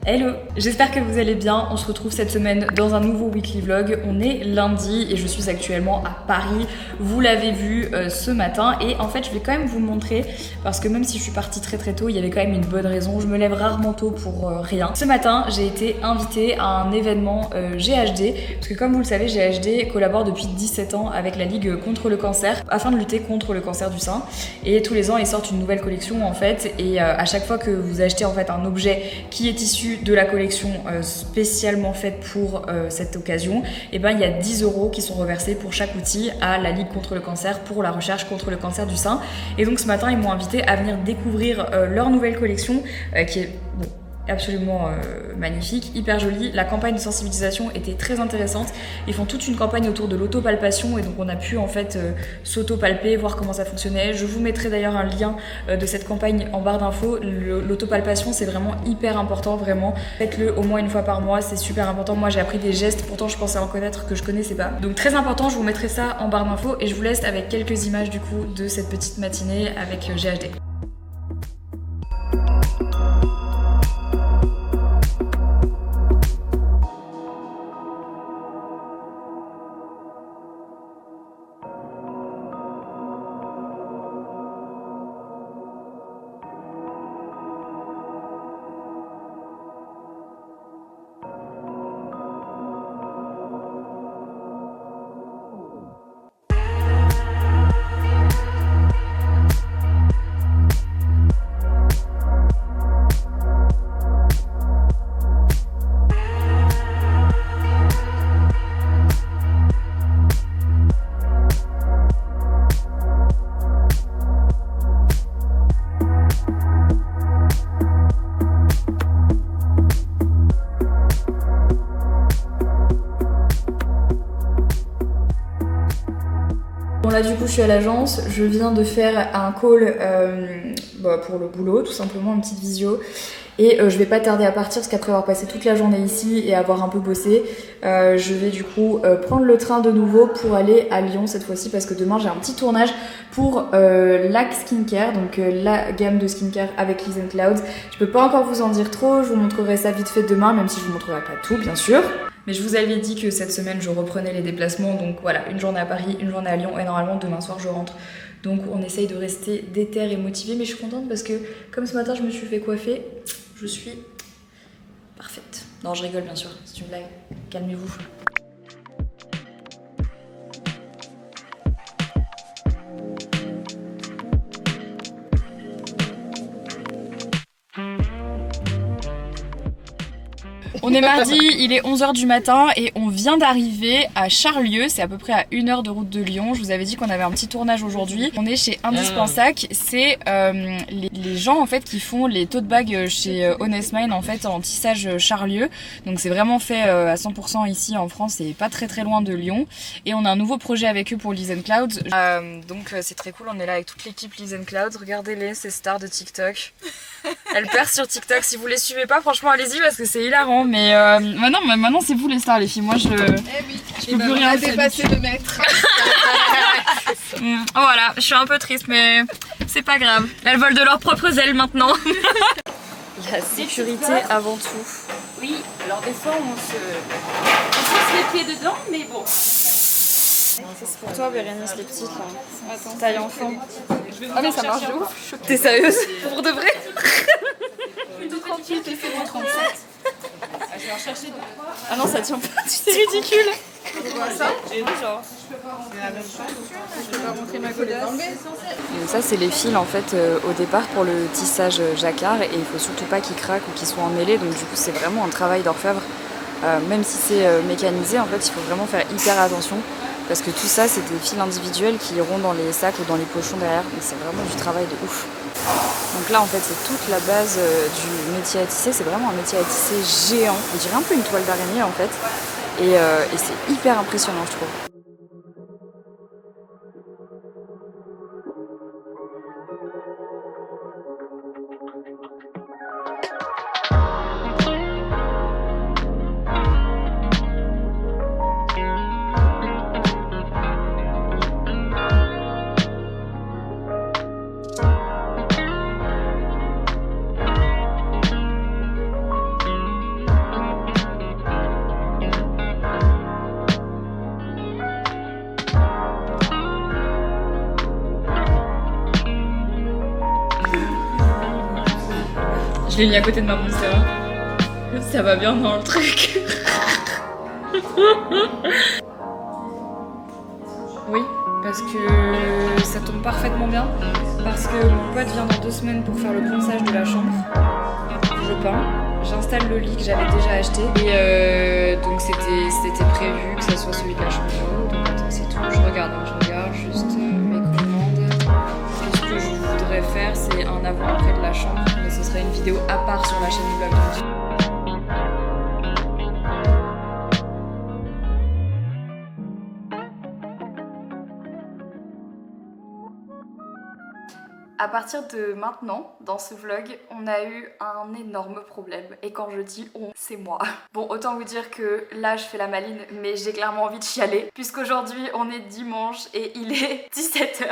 Hello, j'espère que vous allez bien. On se retrouve cette semaine dans un nouveau weekly vlog. On est lundi et je suis actuellement à Paris. Vous l'avez vu ce matin et en fait je vais quand même vous montrer parce que même si je suis partie très tôt, il y avait quand même une bonne raison. Je me lève rarement tôt pour rien. Ce matin, j'ai été invitée à un événement GHD parce que comme vous le savez, GHD collabore depuis 17 ans avec la Ligue contre le cancer afin de lutter contre le cancer du sein. Et tous les ans, ils sortent une nouvelle collection en fait et à chaque fois que vous achetez en fait un objet qui est issu de la collection spécialement faite pour cette occasion, et ben il y a 10 € qui sont reversés pour chaque outil à la Ligue contre le cancer pour la recherche contre le cancer du sein. Et donc ce matin ils m'ont invité à venir découvrir leur nouvelle collection qui est absolument magnifique, hyper jolie. La campagne de sensibilisation était très intéressante. Ils font toute une campagne autour de l'autopalpation et donc on a pu en fait s'auto-palper, voir comment ça fonctionnait. Je vous mettrai d'ailleurs un lien de cette campagne en barre d'infos. L'autopalpation c'est vraiment hyper important, vraiment. Faites-le au moins une fois par mois, c'est super important. Moi j'ai appris des gestes, pourtant je pensais en connaître que je connaissais pas. Donc très important, je vous mettrai ça en barre d'infos et je vous laisse avec quelques images du coup de cette petite matinée avec GHD. Bon là du coup je suis à l'agence, je viens de faire un call pour le boulot, tout simplement une petite visio. Et je vais pas tarder à partir parce qu'après avoir passé toute la journée ici et avoir un peu bossé, je vais du coup prendre le train de nouveau pour aller à Lyon cette fois-ci parce que demain j'ai un petit tournage pour LAC Skincare, donc la gamme de skincare avec Liz & Clouds. Je peux pas encore vous en dire trop, je vous montrerai ça vite fait demain, même si je vous montrerai pas tout bien sûr. Mais je vous avais dit que cette semaine je reprenais les déplacements, donc voilà, une journée à Paris, une journée à Lyon et normalement demain soir je rentre. Donc on essaye de rester déter et motivé, mais je suis contente parce que comme ce matin je me suis fait coiffer, je suis parfaite. Non je rigole bien sûr, c'est une blague, calmez-vous. On est mardi, il est 11 h du matin et on vient d'arriver à Charlieu, c'est à peu près à 1 heure de route de Lyon. Je vous avais dit qu'on avait un petit tournage aujourd'hui. On est chez Indispensac, c'est les gens en fait qui font les tote bags chez Honest Mine en fait en tissage Charlieu. Donc c'est vraiment fait à 100% ici en France et pas très loin de Lyon. Et on a un nouveau projet avec eux pour Liz & Clouds. Donc c'est très cool, on est là avec toute l'équipe Liz & Clouds. Regardez-les, ces stars de TikTok. Elles percent sur TikTok, si vous les suivez pas franchement allez-y parce que c'est hilarant. Mais maintenant c'est vous les stars les filles, moi je peux plus rien dépasser le maître. Voilà, je suis un peu triste mais c'est pas grave, elles volent de leurs propres ailes maintenant. La sécurité avant tout. Oui, alors des fois on se les pieds dedans mais bon. C'est pour toi Bérénice les petites là. Attends, taille enfant. Ah mais ça marche de ouf. T'es sérieuse? Pour de vrai? Plutôt 38 et c'est moi 37. Je vais en chercher deux. Ah non ça tient pas, c'est ridicule. Tu vois ça? Genre, je peux pas rentrer ma godasse. Donc ça c'est les fils en fait au départ pour le tissage jacquard et il faut surtout pas qu'ils craquent ou qu'ils soient emmêlés, donc du coup c'est vraiment un travail d'orfèvre. Même si c'est mécanisé en fait il faut vraiment faire hyper attention parce que tout ça c'est des fils individuels qui iront dans les sacs ou dans les pochons derrière, donc c'est vraiment du travail de ouf. Donc là en fait c'est toute la base du métier à tisser, c'est vraiment un métier à tisser géant, on dirait un peu une toile d'araignée en fait et c'est hyper impressionnant je trouve. Je l'ai mis à côté de ma Monstera. Ça va bien dans le truc. Oui, parce que ça tombe parfaitement bien. Parce que mon pote vient dans 2 semaines pour faire le ponçage de la chambre. Je peins. J'installe le lit que j'avais déjà acheté. Et donc c'était prévu que ça soit celui de la chambre. Donc attends, c'est tout. Je regarde juste mes commandes. Et ce que je voudrais faire, c'est un avant-après de la chambre. Mais ce serait une vidéo à part sur la chaîne du blog. À partir de maintenant, dans ce vlog, on a eu un énorme problème. Et quand je dis on, c'est moi. Bon, autant vous dire que là, je fais la maline, mais j'ai clairement envie de chialer. Puisqu'aujourd'hui, on est dimanche et il est 17h.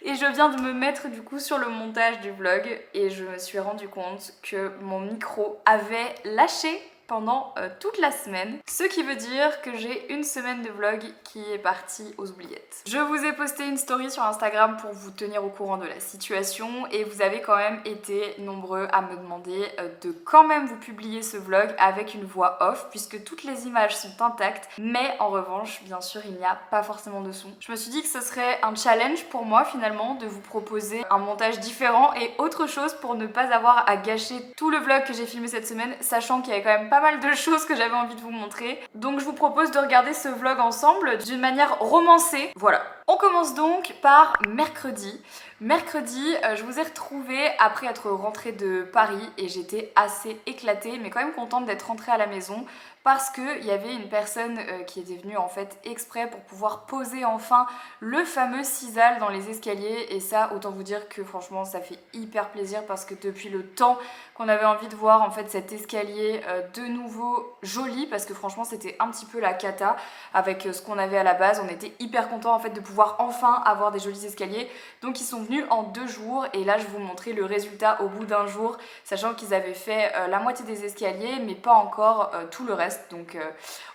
Et je viens de me mettre du coup sur le montage du vlog. Et je me suis rendu compte que mon micro avait lâché pendant toute la semaine. Ce qui veut dire que j'ai une semaine de vlog qui est partie aux oubliettes. Je vous ai posté une story sur Instagram pour vous tenir au courant de la situation et vous avez quand même été nombreux à me demander de quand même vous publier ce vlog avec une voix off puisque toutes les images sont intactes mais en revanche bien sûr il n'y a pas forcément de son. Je me suis dit que ce serait un challenge pour moi finalement de vous proposer un montage différent et autre chose pour ne pas avoir à gâcher tout le vlog que j'ai filmé cette semaine sachant qu'il y avait quand même pas mal de choses que j'avais envie de vous montrer. Donc je vous propose de regarder ce vlog ensemble d'une manière romancée. Voilà. On commence donc par mercredi. Mercredi, je vous ai retrouvés après être rentrée de Paris et j'étais assez éclatée mais quand même contente d'être rentrée à la maison parce qu'il y avait une personne qui était venue en fait exprès pour pouvoir poser enfin le fameux sisal dans les escaliers et ça autant vous dire que franchement ça fait hyper plaisir parce que depuis le temps qu'on avait envie de voir en fait cet escalier de nouveau joli parce que franchement c'était un petit peu la cata avec ce qu'on avait à la base, on était hyper contents en fait de pouvoir enfin avoir des jolis escaliers donc ils sont venus en 2 jours et là je vais vous montrer le résultat au bout d'1 jour sachant qu'ils avaient fait la moitié des escaliers mais pas encore tout le reste donc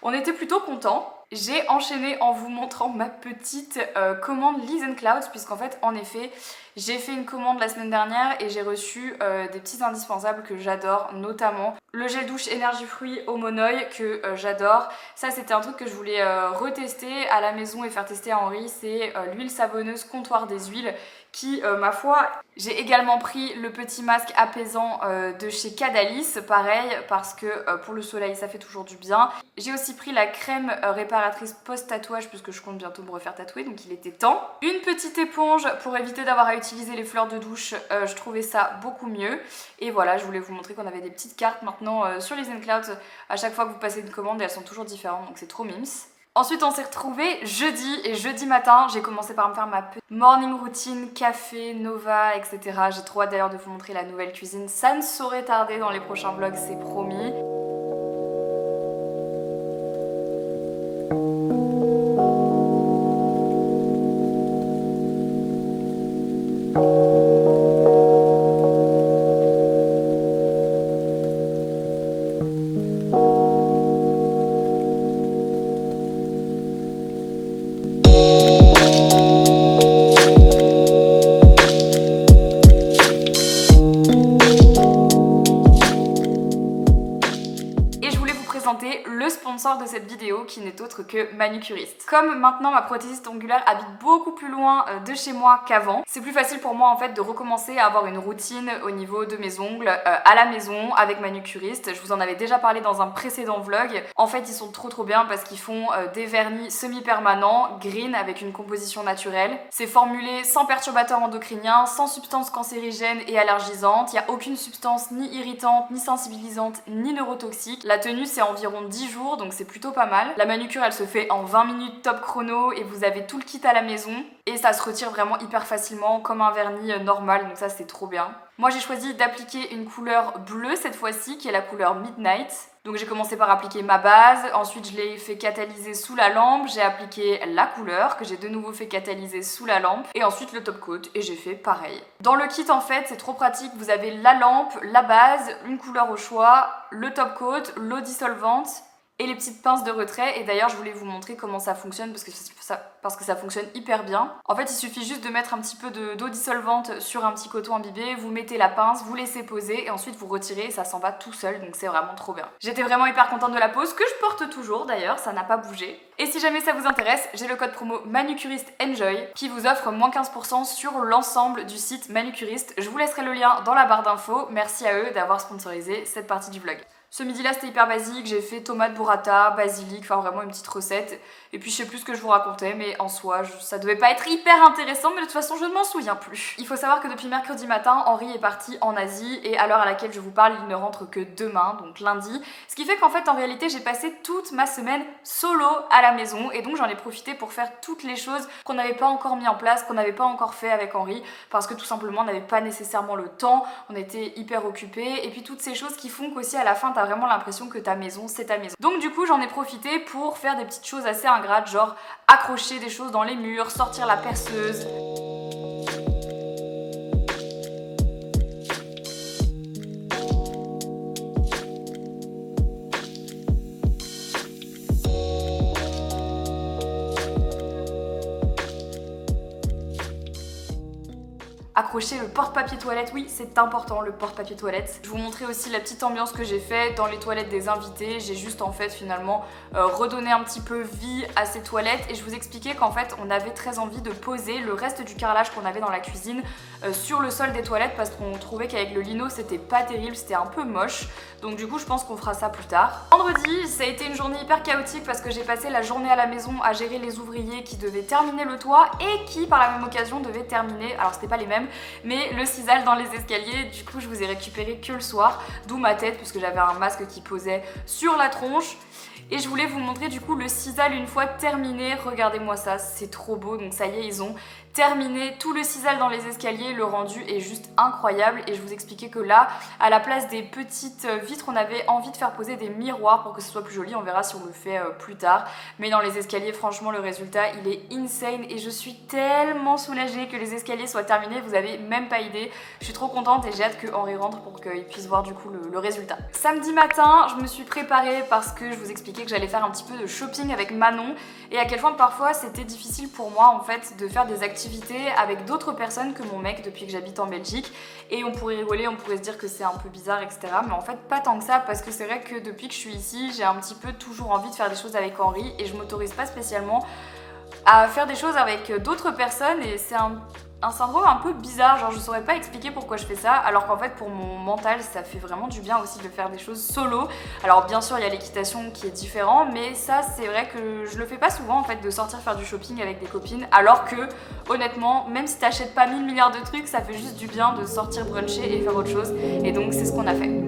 on était plutôt contents. J'ai enchaîné en vous montrant ma petite commande Lees & Clouds puisqu'en fait en effet j'ai fait une commande la semaine dernière et j'ai reçu des petits indispensables que j'adore, notamment le gel douche énergie fruits au monoeil que j'adore. Ça c'était un truc que je voulais retester à la maison et faire tester à Henri, c'est l'huile savonneuse comptoir des huiles qui ma foi, j'ai également pris le petit masque apaisant de chez Cadalis, pareil parce que pour le soleil ça fait toujours du bien. J'ai aussi pris la crème réparatrice post-tatouage puisque je compte bientôt me refaire tatouer donc il était temps. Une petite éponge pour éviter d'avoir à utiliser les fleurs de douche, je trouvais ça beaucoup mieux. Et voilà, je voulais vous montrer qu'on avait des petites cartes maintenant sur les Lees & Clouds. À chaque fois que vous passez une commande, elles sont toujours différentes donc c'est trop mims. Ensuite on s'est retrouvés jeudi et jeudi matin j'ai commencé par me faire ma petite morning routine, café, Nova, etc. J'ai trop hâte d'ailleurs de vous montrer la nouvelle cuisine, ça ne saurait tarder dans les prochains vlogs, c'est promis. Le sponsor de cette vidéo qui n'est autre que Manucuriste. Comme maintenant ma prothésiste ongulaire habite beaucoup plus loin de chez moi qu'avant, c'est plus facile pour moi en fait de recommencer à avoir une routine au niveau de mes ongles à la maison avec Manucuriste. Je vous en avais déjà parlé dans un précédent vlog. En fait ils sont trop bien parce qu'ils font des vernis semi-permanents, green avec une composition naturelle. C'est formulé sans perturbateurs endocriniens, sans substances cancérigènes et allergisantes. Il n'y a aucune substance ni irritante, ni sensibilisante, ni neurotoxique. La tenue c'est environ 10 jours donc c'est plutôt pas mal. La manucure elle se fait en 20 minutes top chrono et vous avez tout le kit à la maison et ça se retire vraiment hyper facilement comme un vernis normal donc ça c'est trop bien. Moi j'ai choisi d'appliquer une couleur bleue cette fois-ci qui est la couleur Midnight. Donc j'ai commencé par appliquer ma base, ensuite je l'ai fait catalyser sous la lampe, j'ai appliqué la couleur que j'ai de nouveau fait catalyser sous la lampe et ensuite le top coat et j'ai fait pareil. Dans le kit en fait c'est trop pratique, vous avez la lampe, la base, une couleur au choix, le top coat, l'eau dissolvante et les petites pinces de retrait. Et d'ailleurs je voulais vous montrer comment ça fonctionne parce que ça fonctionne hyper bien. En fait il suffit juste de mettre un petit peu d'eau dissolvante sur un petit coton imbibé, vous mettez la pince, vous laissez poser et ensuite vous retirez et ça s'en va tout seul, donc c'est vraiment trop bien. J'étais vraiment hyper contente de la pose, que je porte toujours d'ailleurs, ça n'a pas bougé. Et si jamais ça vous intéresse, j'ai le code promo Manucuriste Enjoy qui vous offre moins 15% sur l'ensemble du site Manucuriste. Je vous laisserai le lien dans la barre d'infos. Merci à eux d'avoir sponsorisé cette partie du vlog. Ce midi là c'était hyper basique, j'ai fait tomate burrata, basilic, enfin vraiment une petite recette. Et puis je sais plus ce que je vous racontais, mais en soi ça devait pas être hyper intéressant, mais de toute façon je ne m'en souviens plus. Il faut savoir que depuis mercredi matin, Henri est parti en Asie et à l'heure à laquelle je vous parle, il ne rentre que demain, donc lundi. Ce qui fait qu'en fait en réalité j'ai passé toute ma semaine solo à la maison et donc j'en ai profité pour faire toutes les choses qu'on n'avait pas encore mis en place, qu'on n'avait pas encore fait avec Henri, parce que tout simplement on n'avait pas nécessairement le temps, on était hyper occupés, et puis toutes ces choses qui font qu'aussi à la fin t'as vraiment l'impression que ta maison c'est ta maison. Donc du coup j'en ai profité pour faire des petites choses assez ingrates, genre accrocher des choses dans les murs, sortir la perceuse. Accrocher le porte-papier toilette, oui c'est important le porte-papier toilette. Je vous montrais aussi la petite ambiance que j'ai fait dans les toilettes des invités. J'ai juste en fait finalement redonné un petit peu vie à ces toilettes et je vous expliquais qu'en fait on avait très envie de poser le reste du carrelage qu'on avait dans la cuisine sur le sol des toilettes parce qu'on trouvait qu'avec le lino c'était pas terrible, c'était un peu moche. Donc du coup je pense qu'on fera ça plus tard. Vendredi ça a été une journée hyper chaotique parce que j'ai passé la journée à la maison à gérer les ouvriers qui devaient terminer le toit et qui par la même occasion devaient terminer, alors c'était pas les mêmes, mais le sisal dans les escaliers. Du coup je vous ai récupéré que le soir, d'où ma tête puisque j'avais un masque qui posait sur la tronche. Et je voulais vous montrer du coup le sisal une fois terminé. Regardez-moi ça, c'est trop beau. Donc ça y est, ils ont terminé tout le sisal dans les escaliers. Le rendu est juste incroyable. Et je vous expliquais que là, à la place des petites vitres, on avait envie de faire poser des miroirs pour que ce soit plus joli. On verra si on le fait plus tard. Mais dans les escaliers, franchement, le résultat, il est insane. Et je suis tellement soulagée que les escaliers soient terminés. Vous avez même pas idée. Je suis trop contente et j'ai hâte que Henri rentre pour qu'il puisse voir du coup le résultat. Samedi matin, je me suis préparée parce que je vous expliquais que j'allais faire un petit peu de shopping avec Manon et à quel point parfois c'était difficile pour moi en fait de faire des activités avec d'autres personnes que mon mec depuis que j'habite en Belgique. Et on pourrait rigoler, on pourrait se dire que c'est un peu bizarre etc, mais en fait pas tant que ça parce que c'est vrai que depuis que je suis ici j'ai un petit peu toujours envie de faire des choses avec Henri et je m'autorise pas spécialement à faire des choses avec d'autres personnes et c'est un syndrome un peu bizarre, genre je saurais pas expliquer pourquoi je fais ça alors qu'en fait pour mon mental ça fait vraiment du bien aussi de faire des choses solo. Alors bien sûr il y a l'équitation qui est différent mais ça c'est vrai que je le fais pas souvent en fait de sortir faire du shopping avec des copines alors que honnêtement même si t'achètes pas 1000 milliards de trucs ça fait juste du bien de sortir bruncher et faire autre chose et donc c'est ce qu'on a fait.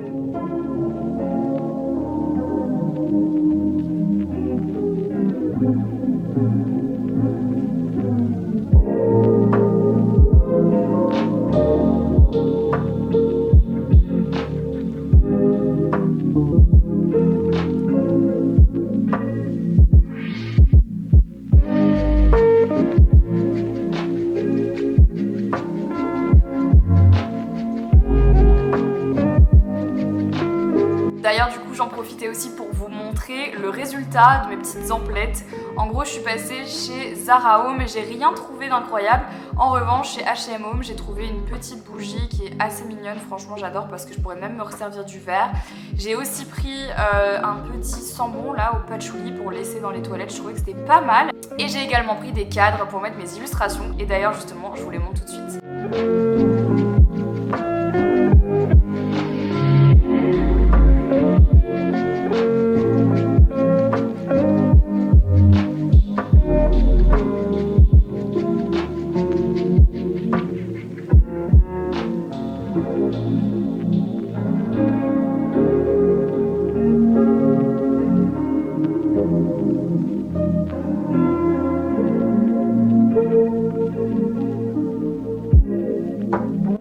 D'ailleurs du coup j'en profitais aussi pour vous montrer le résultat de mes petites emplettes. En gros je suis passée chez Zara Home et j'ai rien trouvé d'incroyable. En revanche chez H&M Home j'ai trouvé une petite bougie qui est assez mignonne, franchement j'adore parce que je pourrais même me resservir du verre. J'ai aussi pris un petit sambon là au patchouli pour laisser dans les toilettes, je trouvais que c'était pas mal. Et j'ai également pris des cadres pour mettre mes illustrations et d'ailleurs justement je vous les montre tout de suite.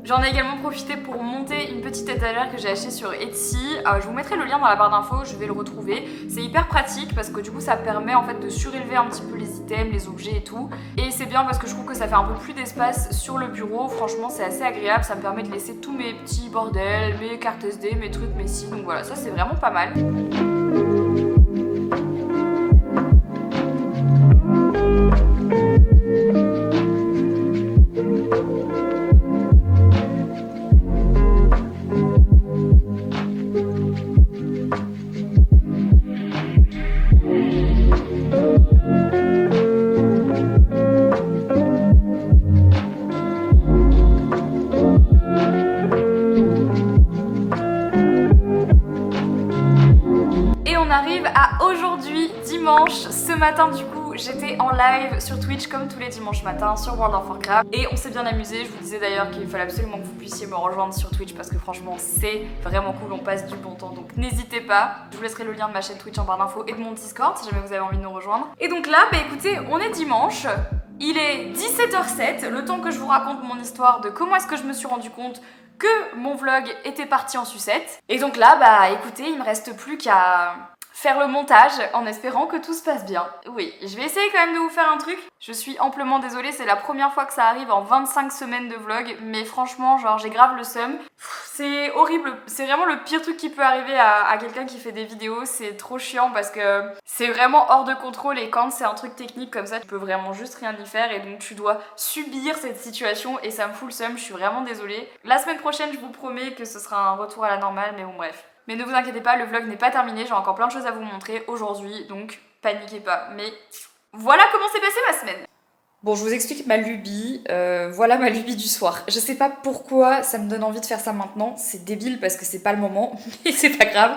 J'en ai également profité pour monter une petite étagère que j'ai achetée sur Etsy. Je vous mettrai le lien dans la barre d'infos, je vais le retrouver. C'est hyper pratique parce que du coup ça permet en fait de surélever un petit peu les items, les objets et tout. Et c'est bien parce que je trouve que ça fait un peu plus d'espace sur le bureau. Franchement c'est assez agréable, ça me permet de laisser tous mes petits bordels, mes cartes SD, mes trucs, mes si. Donc voilà, ça c'est vraiment pas mal. on arrive à aujourd'hui, dimanche. Ce matin du coup j'étais en live sur Twitch comme tous les dimanches matins sur World of Warcraft et on s'est bien amusé. Je vous disais d'ailleurs qu'il fallait absolument que vous puissiez me rejoindre sur Twitch parce que franchement c'est vraiment cool, on passe du bon temps, donc n'hésitez pas. Je vous laisserai le lien de ma chaîne Twitch en barre d'infos et de mon Discord si jamais vous avez envie de nous rejoindre. Et donc là, bah écoutez, on est dimanche. Il est 17h07, le temps que je vous raconte mon histoire de comment est-ce que je me suis rendu compte que mon vlog était parti en sucette. Et donc là, bah écoutez, il me reste plus qu'à faire le montage en espérant que tout se passe bien. Oui, je vais essayer quand même de vous faire un truc. Je suis amplement désolée, c'est la première fois que ça arrive en 25 semaines de vlog, mais franchement, genre j'ai grave le seum. C'est horrible, c'est vraiment le pire truc qui peut arriver à quelqu'un qui fait des vidéos, c'est trop chiant parce que c'est vraiment hors de contrôle et quand c'est un truc technique comme ça, tu peux vraiment juste rien y faire et donc tu dois subir cette situation et ça me fout le seum, je suis vraiment désolée. La semaine prochaine, je vous promets que ce sera un retour à la normale, mais bon bref. Mais ne vous inquiétez pas, le vlog n'est pas terminé, j'ai encore plein de choses à vous montrer aujourd'hui, donc paniquez pas. Mais voilà comment s'est passée ma semaine. Bon, je vous explique ma lubie, voilà ma lubie du soir. Je sais pas pourquoi ça me donne envie de faire ça maintenant, c'est débile parce que c'est pas le moment, mais c'est pas grave.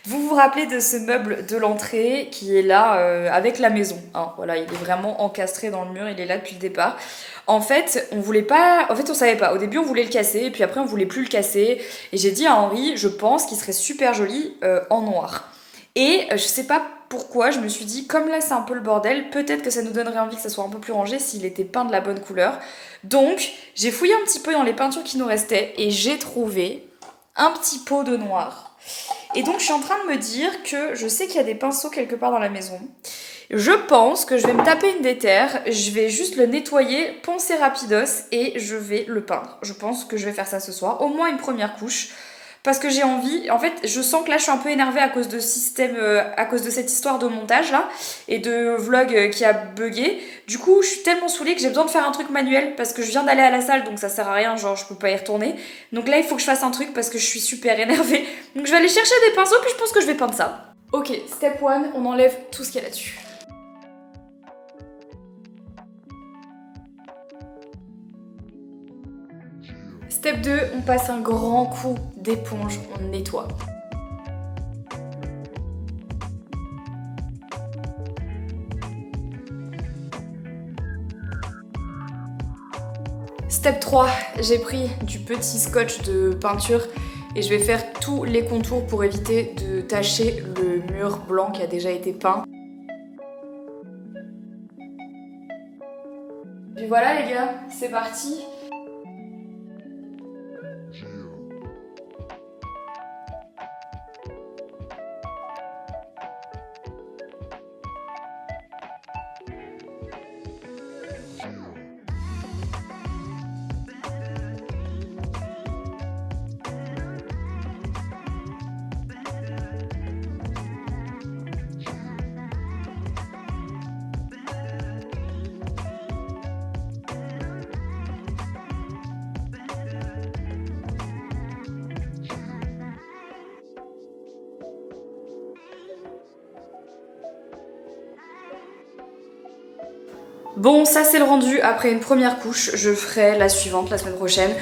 Vous vous rappelez de ce meuble de l'entrée qui est là avec la maison, hein, voilà, il est vraiment encastré dans le mur, il est là depuis le départ. En fait, on savait pas. Au début, on voulait le casser, et puis après, on voulait plus le casser. Et j'ai dit à Henri, je pense qu'il serait super joli en noir. Et je sais pas pourquoi, je me suis dit, comme là, c'est un peu le bordel, peut-être que ça nous donnerait envie que ça soit un peu plus rangé s'il était peint de la bonne couleur. Donc, j'ai fouillé un petit peu dans les peintures qui nous restaient, et j'ai trouvé un petit pot de noir. Et donc, je suis en train de me dire que je sais qu'il y a des pinceaux quelque part dans la maison. Je pense que je vais me taper une déterre, je vais juste le nettoyer, poncer rapidos et je vais le peindre. Je pense que je vais faire ça ce soir, au moins une première couche, parce que j'ai envie. En fait, je sens que là je suis un peu énervée à cause de à cause de cette histoire de montage là et de vlog qui a bugué. Du coup, je suis tellement saoulée que j'ai besoin de faire un truc manuel parce que je viens d'aller à la salle donc ça sert à rien, genre je peux pas y retourner. Donc là, il faut que je fasse un truc parce que je suis super énervée. Donc je vais aller chercher des pinceaux puis je pense que je vais peindre ça. Ok, step 1, on enlève tout ce qu'il y a là-dessus. Step 2, on passe un grand coup d'éponge, on nettoie. Step 3, j'ai pris du petit scotch de peinture et je vais faire tous les contours pour éviter de tacher le mur blanc qui a déjà été peint. Puis voilà les gars, c'est parti. Bon, ça c'est le rendu après une première couche, je ferai la suivante la semaine prochaine.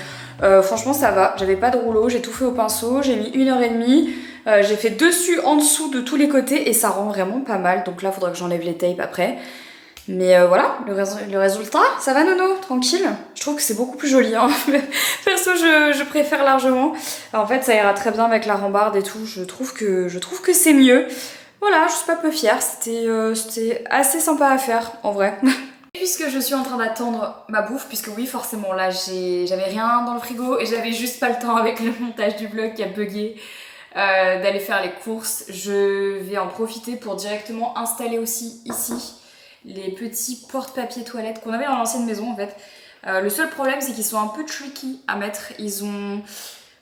Franchement ça va, j'avais pas de rouleau, j'ai tout fait au pinceau, j'ai mis 1h30, j'ai fait dessus, en dessous de tous les côtés et ça rend vraiment pas mal. Donc là faudra que j'enlève les tapes après. Mais voilà, le résultat, ça va Nono, tranquille. Je trouve que c'est beaucoup plus joli, hein. Perso je préfère largement. En fait ça ira très bien avec la rambarde et tout, je trouve que c'est mieux. Voilà, je suis pas peu fière, c'était assez sympa à faire en vrai. Puisque je suis en train d'attendre ma bouffe, puisque oui forcément là j'avais rien dans le frigo et j'avais juste pas le temps avec le montage du vlog qui a bugué d'aller faire les courses. Je vais en profiter pour directement installer aussi ici les petits porte-papier toilettes qu'on avait dans l'ancienne maison en fait. Le seul problème c'est qu'ils sont un peu tricky à mettre, ils ont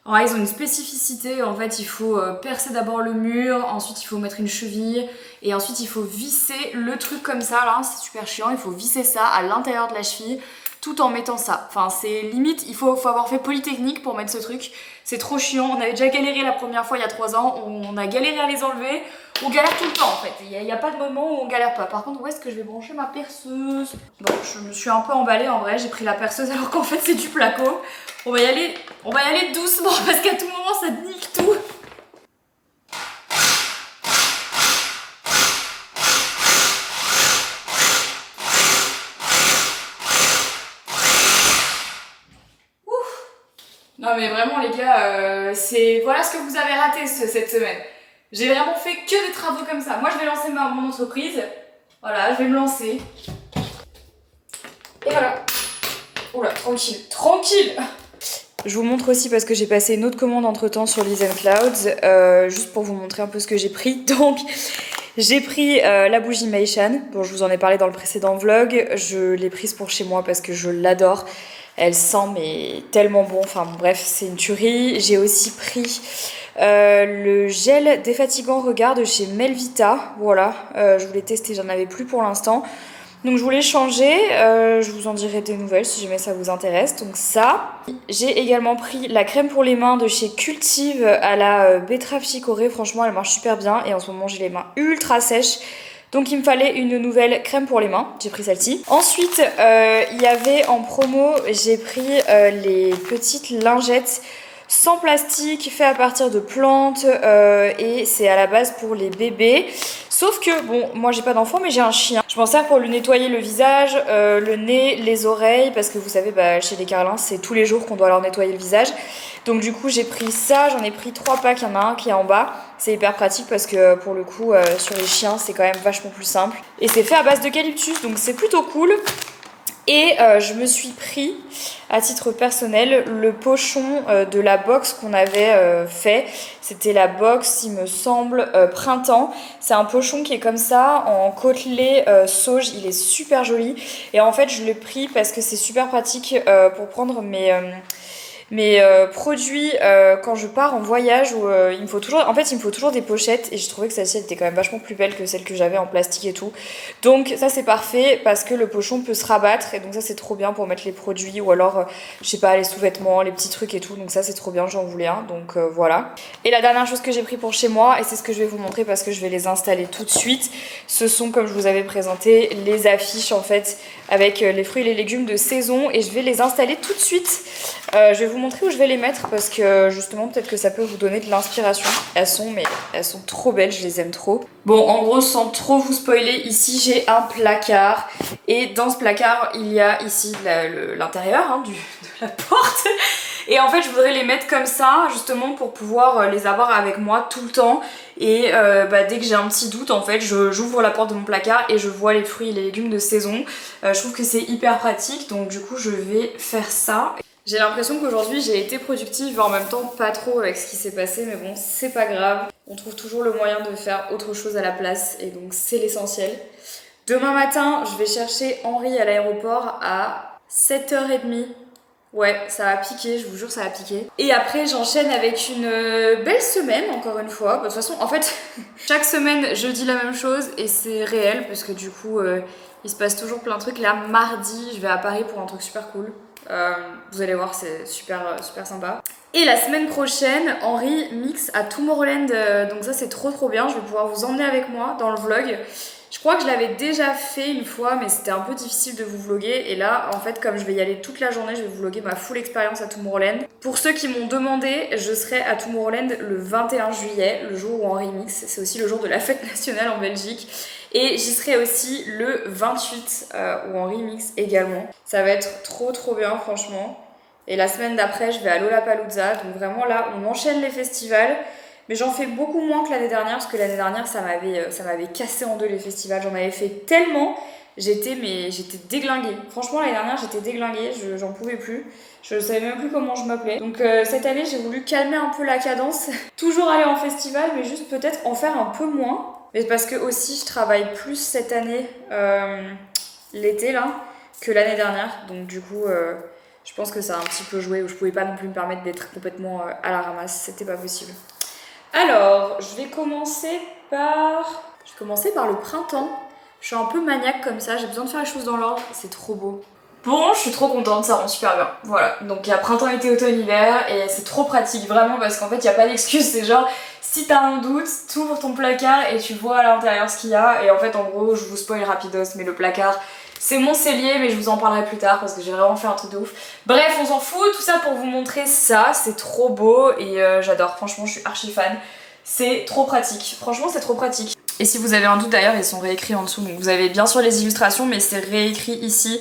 une spécificité, en fait il faut percer d'abord le mur, ensuite il faut mettre une cheville et ensuite il faut visser le truc comme ça là, c'est super chiant, il faut visser ça à l'intérieur de la cheville tout en mettant ça. Enfin c'est limite, il faut avoir fait Polytechnique pour mettre ce truc, c'est trop chiant, on avait déjà galéré la première fois il y a 3 ans, on a galéré à les enlever, on galère tout le temps en fait, il n'y a pas de moment où on galère pas. Par contre où est-ce que je vais brancher ma perceuse? Bon je me suis un peu emballée en vrai, j'ai pris la perceuse alors qu'en fait c'est du placo. On va y aller doucement parce qu'à tout moment ça nique tout. Non mais vraiment les gars, voilà ce que vous avez raté cette semaine. J'ai vraiment fait que des travaux comme ça. Moi je vais lancer mon entreprise. Voilà, je vais me lancer. Et voilà. Oula, tranquille. Je vous montre aussi parce que j'ai passé une autre commande entre temps sur Leaves & Clouds, juste pour vous montrer un peu ce que j'ai pris. Donc j'ai pris la bougie Meishan. Bon, je vous en ai parlé dans le précédent vlog. Je l'ai prise pour chez moi parce que je l'adore. Elle sent mais tellement bon. Enfin bref, c'est une tuerie. J'ai aussi pris le gel défatigant regard de chez Melvita. Voilà, je voulais tester, j'en avais plus pour l'instant. Donc je voulais changer, je vous en dirai des nouvelles si jamais ça vous intéresse. Donc ça, j'ai également pris la crème pour les mains de chez Cultive à la betterave chicorée. Franchement elle marche super bien et en ce moment j'ai les mains ultra sèches. Donc il me fallait une nouvelle crème pour les mains, j'ai pris celle-ci. Ensuite il y avait en promo, j'ai pris les petites lingettes sans plastique, fait à partir de plantes et c'est à la base pour les bébés. Sauf que, bon, moi j'ai pas d'enfant mais j'ai un chien. Je m'en sers pour lui nettoyer le visage, le nez, les oreilles, parce que vous savez, chez les carlins, c'est tous les jours qu'on doit leur nettoyer le visage. Donc du coup j'ai pris ça, j'en ai pris 3 packs, il y en a un qui est en bas. C'est hyper pratique parce que pour le coup, sur les chiens, c'est quand même vachement plus simple. Et c'est fait à base d'eucalyptus, donc c'est plutôt cool. Et je me suis pris, à titre personnel, le pochon de la box qu'on avait fait. C'était la box, il me semble, printemps. C'est un pochon qui est comme ça, en côtelé sauge. Il est super joli. Et en fait, je l'ai pris parce que c'est super pratique pour prendre mes produits quand je pars en voyage où il me faut toujours des pochettes et je trouvais que celle-ci était quand même vachement plus belle que celle que j'avais en plastique et tout. Donc ça c'est parfait parce que le pochon peut se rabattre et donc ça c'est trop bien pour mettre les produits ou alors je sais pas, les sous-vêtements, les petits trucs et tout. Donc ça c'est trop bien, j'en voulais un, donc voilà. Et la dernière chose que j'ai pris pour chez moi, et c'est ce que je vais vous montrer parce que je vais les installer tout de suite, ce sont, comme je vous avais présenté, les affiches en fait avec les fruits et les légumes de saison et je vais les installer tout de suite. Je vais vous montrer où je vais les mettre parce que justement peut-être que ça peut vous donner de l'inspiration. Elles sont trop belles, je les aime trop. Bon, en gros, sans trop vous spoiler, ici j'ai un placard et dans ce placard il y a ici l'intérieur de la porte. Et en fait je voudrais les mettre comme ça justement pour pouvoir les avoir avec moi tout le temps. Et dès que j'ai un petit doute en fait j'ouvre la porte de mon placard et je vois les fruits et les légumes de saison. Je trouve que c'est hyper pratique, donc du coup je vais faire ça. J'ai l'impression qu'aujourd'hui j'ai été productive mais en même temps pas trop avec ce qui s'est passé, mais bon c'est pas grave. On trouve toujours le moyen de faire autre chose à la place et donc c'est l'essentiel. Demain matin je vais chercher Henri à l'aéroport à 7h30. Ouais, ça va piquer, je vous jure ça va piquer. Et après j'enchaîne avec une belle semaine encore une fois. De toute façon en fait chaque semaine je dis la même chose et c'est réel parce que du coup il se passe toujours plein de trucs. Là mardi je vais à Paris pour un truc super cool. Vous allez voir, c'est super sympa. Et la semaine prochaine, Henri mix à Tomorrowland, donc ça c'est trop bien. Je vais pouvoir vous emmener avec moi dans le vlog. Je crois que je l'avais déjà fait une fois, mais c'était un peu difficile de vous vlogger. Et là, en fait, comme je vais y aller toute la journée, je vais vous vlogger ma full expérience à Tomorrowland. Pour ceux qui m'ont demandé, je serai à Tomorrowland le 21 juillet, le jour où Henri mix. C'est aussi le jour de la fête nationale en Belgique. Et j'y serai aussi le 28 où Henri mix également. Ça va être trop bien franchement. Et la semaine d'après je vais à Lollapalooza. Donc vraiment là on enchaîne les festivals. Mais j'en fais beaucoup moins que l'année dernière parce que l'année dernière ça m'avait cassé en deux les festivals. J'en avais fait tellement, j'étais déglinguée. Franchement l'année dernière j'étais déglinguée, j'en pouvais plus. Je savais même plus comment je m'appelais. Donc cette année j'ai voulu calmer un peu la cadence. Toujours aller en festival mais juste peut-être en faire un peu moins. Mais parce que aussi je travaille plus cette année, l'été là, que l'année dernière. Donc du coup je pense que ça a un petit peu joué où je pouvais pas non plus me permettre d'être complètement à la ramasse. C'était pas possible. Alors je vais commencer par le printemps. Je suis un peu maniaque comme ça, j'ai besoin de faire les choses dans l'ordre, c'est trop beau. Bon, je suis trop contente, ça rend super bien. Voilà, donc il y a printemps, été, automne, hiver et c'est trop pratique vraiment parce qu'en fait il n'y a pas d'excuse, c'est genre si t'as un doute, t'ouvres ton placard et tu vois à l'intérieur ce qu'il y a. Et en fait en gros je vous spoil rapidos mais le placard c'est mon cellier, mais je vous en parlerai plus tard parce que j'ai vraiment fait un truc de ouf. Bref, on s'en fout, tout ça pour vous montrer ça, c'est trop beau et j'adore, franchement je suis archi fan. C'est trop pratique, franchement c'est trop pratique. Et si vous avez un doute d'ailleurs, ils sont réécrits en dessous. Donc vous avez bien sûr les illustrations, mais c'est réécrit ici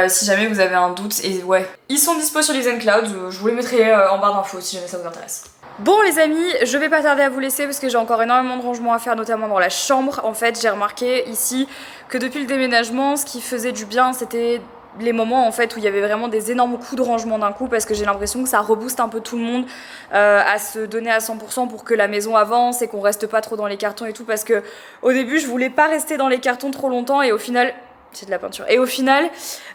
si jamais vous avez un doute. Et ouais, ils sont dispo sur les Cloud. Je vous les mettrai en barre d'infos si jamais ça vous intéresse. Bon les amis, je vais pas tarder à vous laisser parce que j'ai encore énormément de rangements à faire, notamment dans la chambre. En fait, j'ai remarqué ici que depuis le déménagement, ce qui faisait du bien, c'était les moments en fait où il y avait vraiment des énormes coups de rangement d'un coup, parce que j'ai l'impression que ça rebooste un peu tout le monde à se donner à 100% pour que la maison avance et qu'on reste pas trop dans les cartons et tout, parce que au début je voulais pas rester dans les cartons trop longtemps et au final... C'est de la peinture. Et au final,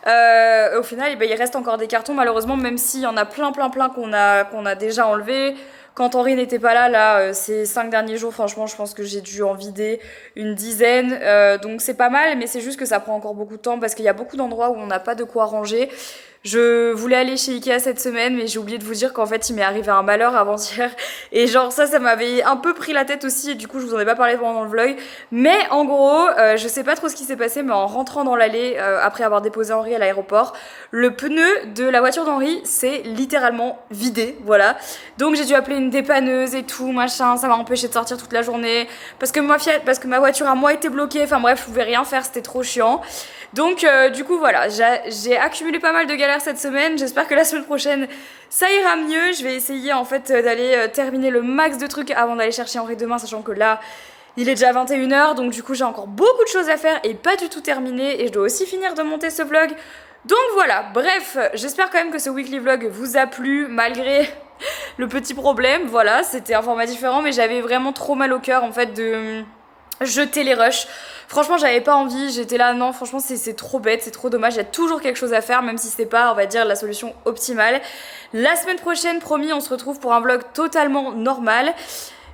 eh ben, il reste encore des cartons malheureusement, même s'il y en a plein qu'on a déjà enlevé. Quand Henri n'était pas là, ces 5 derniers jours, franchement, je pense que j'ai dû en vider une dizaine. Donc c'est pas mal, mais c'est juste que ça prend encore beaucoup de temps parce qu'il y a beaucoup d'endroits où on n'a pas de quoi ranger. Je voulais aller chez Ikea cette semaine, mais j'ai oublié de vous dire qu'en fait il m'est arrivé un malheur avant-hier. Et genre ça m'avait un peu pris la tête aussi, et du coup je vous en ai pas parlé pendant le vlog. Mais en gros, je sais pas trop ce qui s'est passé, mais en rentrant dans l'allée, après avoir déposé Henri à l'aéroport, le pneu de la voiture d'Henri s'est littéralement vidé, voilà. Donc j'ai dû appeler une dépanneuse et tout, machin, ça m'a empêché de sortir toute la journée, parce que ma voiture à moi était bloquée, enfin bref, je pouvais rien faire, c'était trop chiant. Donc du coup voilà, j'ai accumulé pas mal de galères cette semaine, j'espère que la semaine prochaine ça ira mieux. Je vais essayer en fait d'aller terminer le max de trucs avant d'aller chercher Henri demain, sachant que là il est déjà 21h, donc du coup j'ai encore beaucoup de choses à faire et pas du tout terminé, et je dois aussi finir de monter ce vlog. Donc voilà, bref, j'espère quand même que ce weekly vlog vous a plu malgré le petit problème. Voilà, c'était un format différent, mais j'avais vraiment trop mal au cœur en fait de jeter les rushs. Franchement j'avais pas envie, j'étais là non franchement c'est trop bête, c'est trop dommage, il y a toujours quelque chose à faire même si c'est pas on va dire la solution optimale. La semaine prochaine promis on se retrouve pour un vlog totalement normal.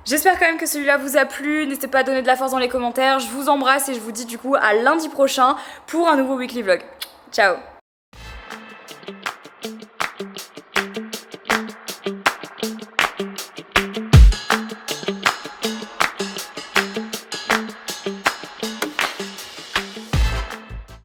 J'espère quand même que celui-là vous a plu, n'hésitez pas à donner de la force dans les commentaires, je vous embrasse et je vous dis du coup à lundi prochain pour un nouveau weekly vlog. Ciao.